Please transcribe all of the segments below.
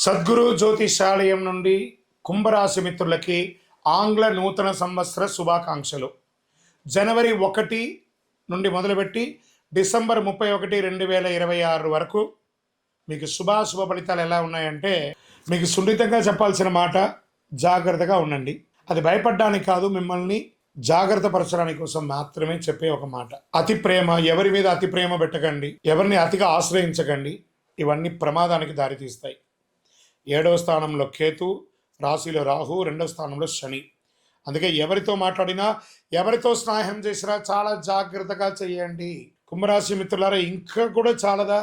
సద్గురు జ్యోతిషాలయం నుండి కుంభరాశి మిత్రులకి ఆంగ్ల నూతన సంవత్సర శుభాకాంక్షలు. జనవరి 1 నుండి మొదలుపెట్టి డిసెంబర్ 31, 2026 వరకు మీకు శుభాశుభ ఫలితాలు ఎలా ఉన్నాయంటే, మీకు సున్నితంగా చెప్పాల్సిన మాట జాగ్రత్తగా ఉండండి. అది భయపడడానికి కాదు, మిమ్మల్ని జాగ్రత్త పరచడానికి కోసం మాత్రమే చెప్పే ఒక మాట. అతి ప్రేమ, ఎవరి మీద అతి ప్రేమ పెట్టకండి, ఎవరిని అతిగా ఆశ్రయించకండి. ఇవన్నీ ప్రమాదానికి దారితీస్తాయి. 7వ స్థానంలో కేతు, రాశిలో రాహు, 2వ స్థానంలో శని. అందుకే ఎవరితో మాట్లాడినా, ఎవరితో స్నేహం చేసినా చాలా జాగ్రత్తగా చేయండి. కుంభరాశి మిత్రులారా, ఇంకా కూడా చాలదా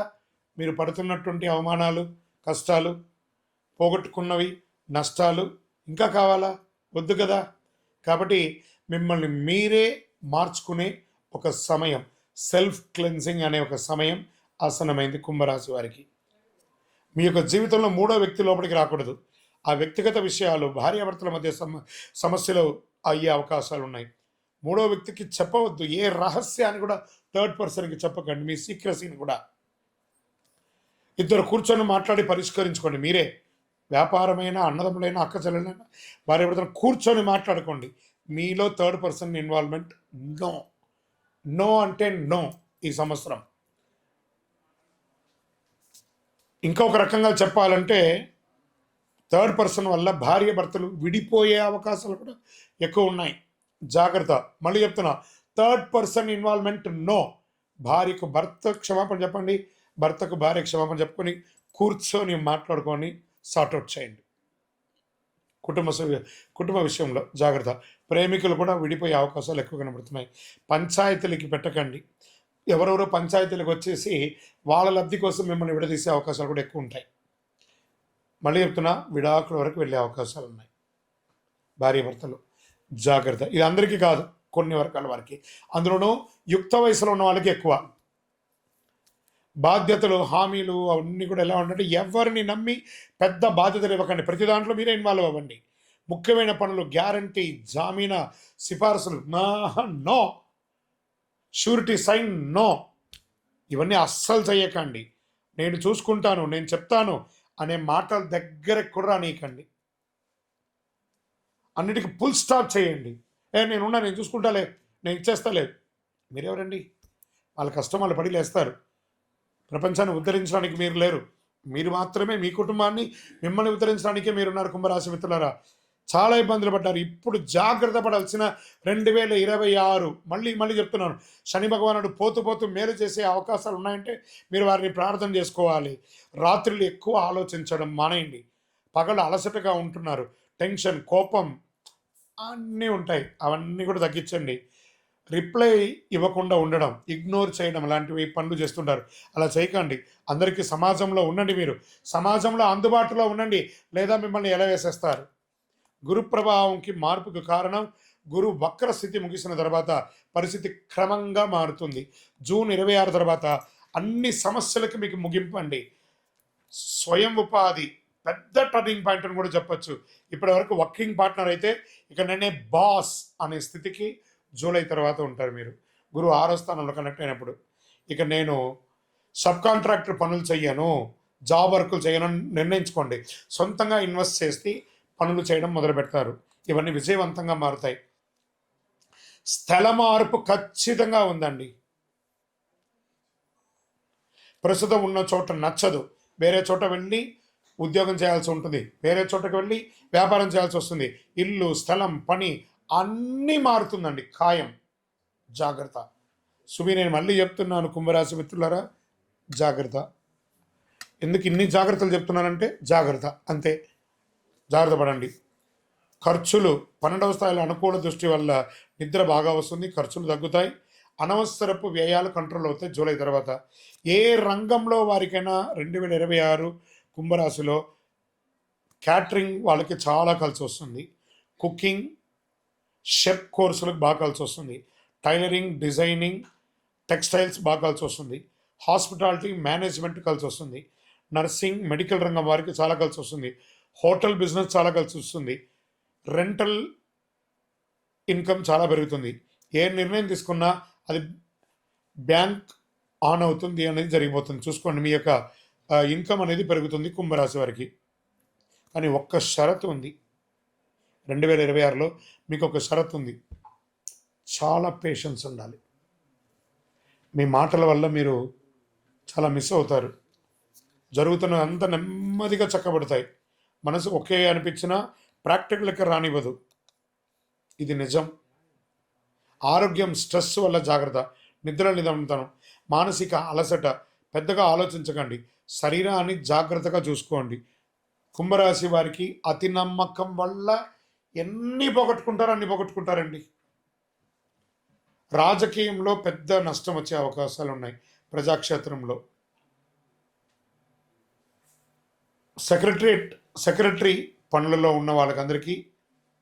మీరు పడుతున్నటువంటి అవమానాలు, కష్టాలు, పోగొట్టుకున్నవి, నష్టాలు ఇంకా కావాలా? వద్దు కదా. కాబట్టి మిమ్మల్ని మీరే మార్చుకునే ఒక సమయం, సెల్ఫ్ క్లెన్సింగ్ అనే ఒక సమయం ఆసన్నమైంది కుంభరాశి వారికి. మీ యొక్క జీవితంలో మూడో వ్యక్తి లోపలికి రాకూడదు. ఆ వ్యక్తిగత విషయాలు, భార్యాభర్తల మధ్య సమస్యలు అయ్యే అవకాశాలు ఉన్నాయి. మూడో వ్యక్తికి చెప్పవద్దు. ఏ రహస్యాన్ని కూడా థర్డ్ పర్సన్కి చెప్పకండి. మీ సీక్రసీని కూడా ఇద్దరు కూర్చొని మాట్లాడి పరిష్కరించుకోండి. మీరే వ్యాపారమైన, అన్నదమ్ములైనా, అక్క చెల్లెలైనా, భార్యాభర్తలు కూర్చొని మాట్లాడుకోండి. మీలో third person involvement no. No అంటే నో. ఈ సంవత్సరం ఇంకొక రకంగా చెప్పాలంటే, థర్డ్ పర్సన్ వల్ల భార్య భర్తలు విడిపోయే అవకాశాలు కూడా ఎక్కువ ఉన్నాయి. జాగ్రత్త. మళ్ళీ చెప్తున్నా, థర్డ్ పర్సన్ ఇన్వాల్వ్మెంట్ నో. భార్యకు భర్త క్షమాపణ చెప్పండి, భర్తకు భార్య క్షమాపణ చెప్పుకొని కూర్చొని మాట్లాడుకొని సార్ట్అవుట్ చేయండి. కుటుంబ విషయంలో జాగ్రత్త. ప్రేమికులు కూడా విడిపోయే అవకాశాలు ఎక్కువ కనబడుతున్నాయి. పంచాయతీలకి పెట్టకండి. ఎవరెవరో పంచాయతీలకు వచ్చేసి వాళ్ళ లబ్ధి కోసం మిమ్మల్ని విడదీసే అవకాశాలు కూడా ఎక్కువ ఉంటాయి. మళ్ళీ చెప్తున్నా, విడాకుల వరకు వెళ్ళే అవకాశాలు ఉన్నాయి. భార్యాభర్తలు జాగ్రత్త. ఇది అందరికీ కాదు, కొన్ని వర్గాల వారికి. అందులోనూ యుక్త వయసులో ఉన్న వాళ్ళకి ఎక్కువ. బాధ్యతలు, హామీలు అవన్నీ కూడా ఎలా ఉంటే, ఎవరిని నమ్మి పెద్ద బాధ్యతలు ఇవ్వకండి. ప్రతి దాంట్లో మీరే ఇన్వాల్వ్ అవ్వండి. ముఖ్యమైన పనులు, గ్యారంటీ, జామీనా, సిఫార్సులు నో. Surety sign no. ఇవన్నీ అస్సలు చేయకండి. నేను చూసుకుంటాను, నేను చెప్తాను అనే మాటలు దగ్గర కూడా రానీయకండి. అన్నిటికీ ఫుల్ స్టాప్ చేయండి. నేనున్నా, నేను చూసుకుంటాలే, నేను ఇచ్చేస్తాలే. మీరెవరండి? వాళ్ళ కష్టం వాళ్ళు పడి లేస్తారు. ప్రపంచాన్ని ఉద్ధరించడానికి మీరు లేరు. మీరు మాత్రమే మీ కుటుంబాన్ని, మిమ్మల్ని ఉద్ధరించడానికే మీరున్నారు. కుంభరాశి మిత్రులారా, చాలా ఇబ్బందులు పడ్డారు. ఇప్పుడు జాగ్రత్త పడాల్సిన 2026. మళ్ళీ చెప్తున్నాను, శని భగవానుడు పోతూ మేలు చేసే అవకాశాలు ఉన్నాయంటే మీరు వారిని ప్రార్థన చేసుకోవాలి. రాత్రులు ఎక్కువ ఆలోచించడం మానేయండి. పగలు అలసటగా ఉంటున్నారు, టెన్షన్, కోపం అన్నీ ఉంటాయి. అవన్నీ కూడా తగ్గించండి. రిప్లై ఇవ్వకుండా ఉండడం, ఇగ్నోర్ చేయడం లాంటివి పనులు చేస్తుంటారు. అలా చేయకండి. అందరికీ సమాజంలో ఉండండి. మీరు సమాజంలో అందుబాటులో ఉండండి, లేదా మిమ్మల్ని ఎలా వేసేస్తారు. గురు ప్రభావంకి మార్పుకు కారణం, గురు వక్ర స్థితి ముగిసిన తర్వాత పరిస్థితి క్రమంగా మారుతుంది. జూన్ 26 తర్వాత అన్ని సమస్యలకు మీకు ముగింపు అండి. స్వయం ఉపాధి పెద్ద టర్నింగ్ పాయింట్ అని కూడా చెప్పచ్చు. ఇప్పటి వరకు వర్కింగ్ పార్ట్నర్ అయితే ఇక నేనే బాస్ అనే స్థితికి జూలై తర్వాత ఉంటారు మీరు. గురు 6వ స్థానంలో కనెక్ట్ అయినప్పుడు ఇక నేను సబ్ కాంట్రాక్టర్ పనులు చెయ్యను, జాబ్ వర్కులు చేయను నిర్ణయించుకోండి. సొంతంగా ఇన్వెస్ట్ చేసి పనులు చేయడం మొదలు పెడతారు. ఇవన్నీ విజయవంతంగా మారుతాయి. స్థల మార్పు ఖచ్చితంగా ఉందండి. ప్రస్తుతం ఉన్న చోట నచ్చదు, వేరే చోట వెళ్ళి ఉద్యోగం చేయాల్సి ఉంటుంది, వేరే చోటకి వెళ్ళి వ్యాపారం చేయాల్సి వస్తుంది. ఇల్లు, స్థలం, పని అన్నీ మారుతుందండి, ఖాయం. జాగ్రత్త. నేను మళ్ళీ చెప్తున్నాను కుంభరాశి మిత్రులారా, జాగ్రత్త. ఎందుకు ఇన్ని జాగ్రత్తలు చెప్తున్నానంటే జాగ్రత్త, అంతే. జాగ్రత్త పడండి. ఖర్చులు 12వ స్థాయిలో అనుకూల దృష్టి వల్ల నిద్ర బాగా వస్తుంది, ఖర్చులు తగ్గుతాయి, అనవసరపు వ్యయాలు కంట్రోల్ అవుతాయి జూలై తర్వాత. ఏ రంగంలో వారికైనా 2026 కుంభరాశిలో క్యాటరింగ్ వాళ్ళకి చాలా కలిసి వస్తుంది. కుకింగ్, షెఫ్ కోర్సులకు బాగా కలిసి వస్తుంది. టైలరింగ్, డిజైనింగ్, టెక్స్టైల్స్ బాగా కలిసి వస్తుంది. హాస్పిటాలిటీ, మేనేజ్మెంట్ కలిసి వస్తుంది. నర్సింగ్, మెడికల్ రంగం వారికి చాలా కలిసి వస్తుంది. హోటల్ బిజినెస్ చాలా కలిసి వస్తుంది. రెంటల్ ఇన్కమ్ చాలా పెరుగుతుంది. ఏ నిర్ణయం తీసుకున్నా అది బ్యాంక్ ఆన్ అవుతుంది అనేది జరిగిపోతుంది. చూసుకోండి, మీ యొక్క ఇన్కమ్ అనేది పెరుగుతుంది కుంభరాశి వారికి. కానీ ఒక్క షరతు ఉంది. 2026లో మీకు ఒక షరతు ఉంది. చాలా పేషెన్స్ ఉండాలి. మీ మాటల వల్ల మీరు చాలా మిస్ అవుతారు. జరుగుతున్నదంతా నెమ్మదిగా చక్కబడతాయి. మనసు ఒకే అనిపించినా ప్రాక్టికల్కి రానివ్వదు. ఇది నిజం. ఆరోగ్యం, స్ట్రెస్ వల్ల జాగ్రత్త. నిద్ర నిదంతనం, మానసిక అలసట పెద్దగా ఆలోచించకండి. శరీరాన్ని జాగ్రత్తగా చూసుకోండి. కుంభరాశి వారికి అతి నమ్మకం వల్ల ఎన్ని పోగొట్టుకుంటారో అన్ని పోగొట్టుకుంటారండి. రాజకీయంలో పెద్ద నష్టం వచ్చే అవకాశాలు ఉన్నాయి. ప్రజాక్షేత్రంలో సెక్రటరీ పనులలో ఉన్న వాళ్ళకందరికీ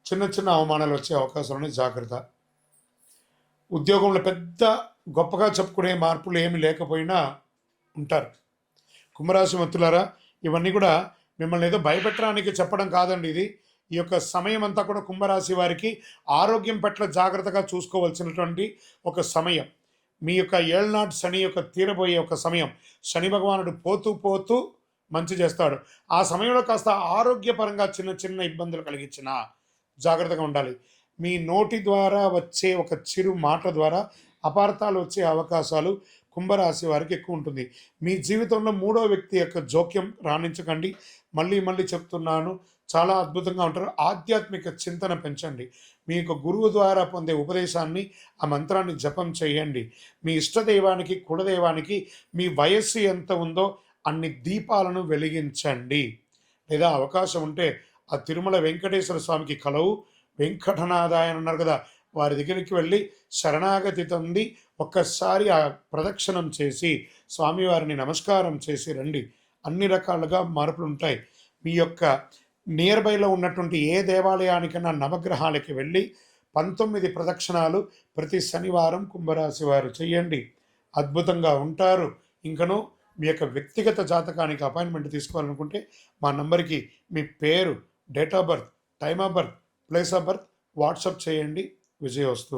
చిన్న చిన్న అవమానాలు వచ్చే అవకాశాలు ఉన్నాయి. జాగ్రత్త. ఉద్యోగంలో పెద్ద గొప్పగా చెప్పుకునే మార్పులు ఏమి లేకపోయినా ఉంటారు. కుంభరాశి మిత్రులారా, ఇవన్నీ కూడా మిమ్మల్ని ఏదో భయపెట్టడానికి చెప్పడం కాదండి. ఇది ఈ యొక్క సమయం అంతా కూడా కుంభరాశి వారికి ఆరోగ్యం పట్ల జాగ్రత్తగా చూసుకోవాల్సినటువంటి ఒక సమయం. మీ యొక్క ఏళ్నాటి శని యొక్క తీరబోయే ఒక సమయం. శని భగవానుడు పోతూ పోతూ మంచి చేస్తాడు. ఆ సమయంలో కాస్త ఆరోగ్యపరంగా చిన్న చిన్న ఇబ్బందులు కలిగించిన జాగ్రత్తగా ఉండాలి. మీ నోటి ద్వారా వచ్చే ఒక చిరు మాట ద్వారా అపార్థాలు వచ్చే అవకాశాలు కుంభరాశి వారికి ఎక్కువ ఉంటుంది. మీ జీవితంలో మూడో వ్యక్తి యొక్క జోక్యం రాణించకండి. మళ్ళీ మళ్ళీ చెప్తున్నాను, చాలా అద్భుతంగా ఉంటారు. ఆధ్యాత్మిక చింతన పెంచండి. మీ యొక్క గురువు ద్వారా పొందే ఉపదేశాన్ని, ఆ మంత్రాన్ని జపం చేయండి. మీ ఇష్టదైవానికి, కులదైవానికి మీ వయస్సు ఎంత ఉందో అన్ని దీపాలను వెలిగించండి. లేదా అవకాశం ఉంటే ఆ తిరుమల వెంకటేశ్వర స్వామికి కలవు వెంకటనాథాయ అన్నారు కదా, వారి దగ్గరికి వెళ్ళి శరణాగతి పొంది ఒక్కసారి ఆ ప్రదక్షిణం చేసి స్వామివారిని నమస్కారం చేసి రండి. అన్ని రకాలుగా మార్పులు ఉంటాయి. మీ యొక్క నియర్ బైలో ఉన్నటువంటి ఏ దేవాలయానికైనా నవగ్రహాలకి వెళ్ళి 19 ప్రదక్షిణాలు ప్రతి శనివారం కుంభరాశి వారు చేయండి. అద్భుతంగా ఉంటారు. ఇంకను మీ యొక్క వ్యక్తిగత జాతకానికి అపాయింట్మెంట్ తీసుకోవాలనుకుంటే మా నంబర్కి మీ పేరు, date of birth, time of birth, place of birth WhatsApp చేయండి. విజయోస్తు.